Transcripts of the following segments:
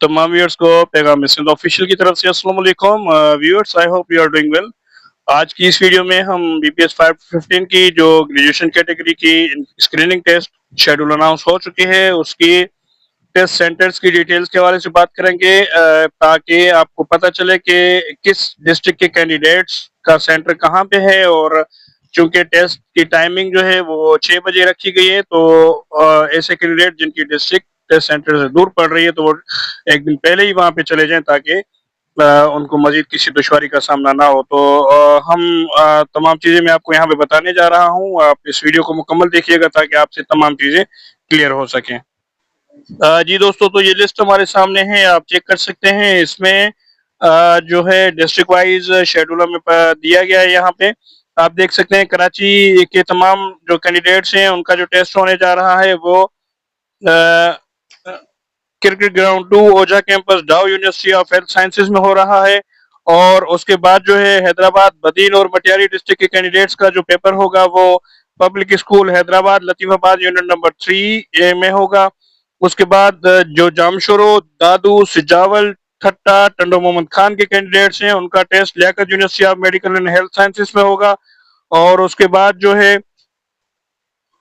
तमाम व्यूअर्स को पैगाम सिंध ऑफिशियल की तरफ से अस्सलाम वालेकुम viewers, I hope you are doing well. आज की इस वीडियो में हम बीपीएस 515 की जो ग्रेजुएशन कैटेगरी की स्क्रीनिंग टेस्ट शेड्यूल अनाउंस हो चुकी है, उसकी टेस्ट सेंटर्स की डिटेल्स के हवाले से बात करेंगे, ताकि आपको पता चले कि किस डिस्ट्रिक्ट के कैंडिडेट्स का सेंटर कहाँ पे है। और चूंकि टेस्ट की टाइमिंग जो है वो 6 बजे रखी गई है, तो ऐसे कैंडिडेट जिनकी डिस्ट्रिक्ट टेस्ट सेंटर से दूर पड़ रही है, तो वो एक दिन पहले ही वहां पे चले जाएं, ताकि उनको मजीद किसी दुश्वारी का सामना ना हो। तो हम तमाम चीजें मैं आपको यहाँ पे बताने जा रहा हूँ, आप इस वीडियो को मुकम्मल देखिएगा ताकि आपसे तमाम चीजें क्लियर हो सकें। जी दोस्तों, तो ये लिस्ट हमारे सामने है, आप चेक कर सकते हैं। इसमें जो है डिस्ट्रिक्ट वाइज शेड्यूल हमें दिया गया है। यहाँ पे आप देख सकते हैं कराची के तमाम जो कैंडिडेट्स हैं उनका जो टेस्ट होने जा रहा है वो क्रिकेट ग्राउंड 2 ओझा कैंपस डाउ यूनिवर्सिटी ऑफ हेल्थ साइंसेज में हो रहा है। और उसके बाद जो है हैदराबाद, बदीन और मटियारी डिस्ट्रिक्ट के कैंडिडेट्स का जो पेपर होगा वो public school Hyderabad Latifabad unit number 3 में होगा। उसके बाद जो जामशोरो, दादू, सिजावल, ठट्टा, टंडो मोहम्मद खान के कैंडिडेट्स हैं उनका test Liaquat university of medical and health sciences में होगा। और उसके बाद जो है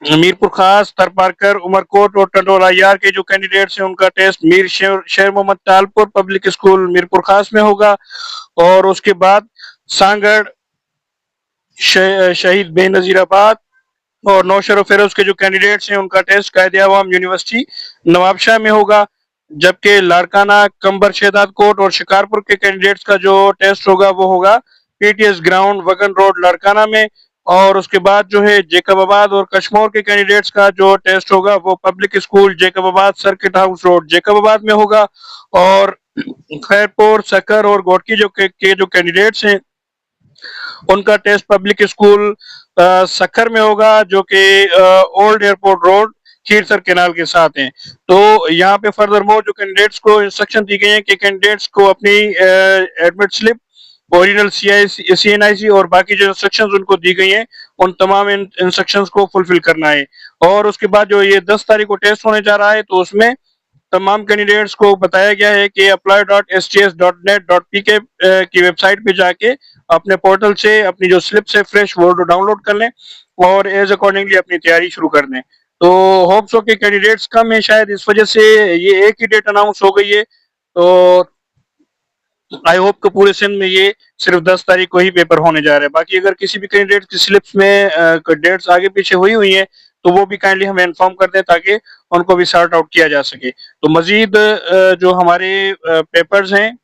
मीरपुर खास, थरपारकर, उमरकोट और टंडोला यार के जो कैंडिडेट्स हैं उनका टेस्ट मीर शेर मोहम्मद तालपुर पब्लिक स्कूल मीरपुर खास में होगा। और उसके बाद सांगड़, शहीद बेनजीराबाद और नौशर फेरोज के जो कैंडिडेट्स हैं उनका टेस्ट कायदे आवाम यूनिवर्सिटी नवाबशाह में होगा। जबकि लाड़काना, कंबर, शेदात कोट और शिकारपुर के कैंडिडेट्स का जो टेस्ट होगा वो होगा PTS ground, wagon road, Larkana में। और उसके बाद जो है जेकबाबाद और कश्मोर के कैंडिडेट्स का जो टेस्ट होगा वो public school Jacobabad, circuit house road, Jacobabad में होगा। और खैरपुर, सकर और गोटकी के जो कैंडिडेट्स हैं उनका टेस्ट पब्लिक स्कूल सखर में होगा, जो कि ओल्ड एयरपोर्ट रोड, खीरसर केनाल के साथ हैं। तो यहाँ पे फर्दर मोर जो कैंडिडेट्स को इंस्ट्रक्शन दी गई है कि कैंडिडेट्स को अपनी एडमिट स्लिप, ओरिजिनल CNIC और बाकी जो इंस्ट्रक्शंस उनको दी गई हैं उन तमाम इंस्ट्रक्शंस को फुलफिल करना है। और उसके बाद जो ये 10 तारीख को टेस्ट होने जा रहा है, तो उसमें तमाम कैंडिडेट्स को बताया गया है कि apply.sts.net.pk की वेबसाइट पे जाके अपने पोर्टल से अपनी जो स्लिप्स है फ्रेश वो डाउनलोड कर लें और एज अकॉर्डिंगली अपनी तैयारी शुरू कर दें। तो होप्स हो कि कैंडिडेट्स कम है, शायद इस वजह से ये एक ही डेट अनाउंस हो गई है। तो आई होप कि पूरे सिंध में ये सिर्फ 10 तारीख को ही पेपर होने जा रहे हैं। बाकी अगर किसी भी कैंडिडेट की स्लिप्स में डेट्स आगे पीछे हुई हैं तो वो भी काइंडली हमें इन्फॉर्म कर दें ताकि उनको भी सॉर्ट आउट किया जा सके। तो मजीद जो हमारे पेपर्स हैं,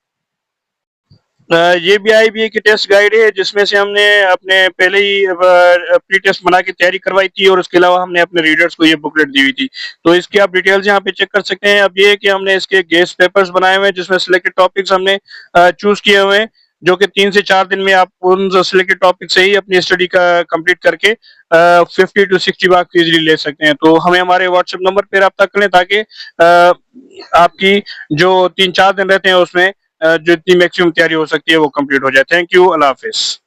ये भी IBA की टेस्ट गाइड है जिसमें से हमने अपने पहले ही प्री टेस्ट बना के तैयारी करवाई थी, और उसके अलावा हमने अपने रीडर्स को ये बुकलेट दी हुई थी। तो इसकी आप डिटेल्स यहाँ पे चेक कर सकते हैं। अब ये कि हमने इसके गेस्ट पेपर्स बनाए हुए हैं जिसमें सिलेक्टेड टॉपिक्स हमने चूज किए हुए हैं, जो कि 3 से 4 दिन में आप उन सिलेक्टेड टॉपिक से ही अपनी स्टडी का कंप्लीट करके 50 to 60 मार्क्स इजीली ले सकते हैं। तो हमें हमारे व्हाट्सएप नंबर पे रब्ता करें ताकि आपकी जो 3-4 दिन रहते हैं उसमें जितनी मैक्सिमम तैयारी हो सकती है वो कंप्लीट हो जाए। Thank you, Allah Hafiz.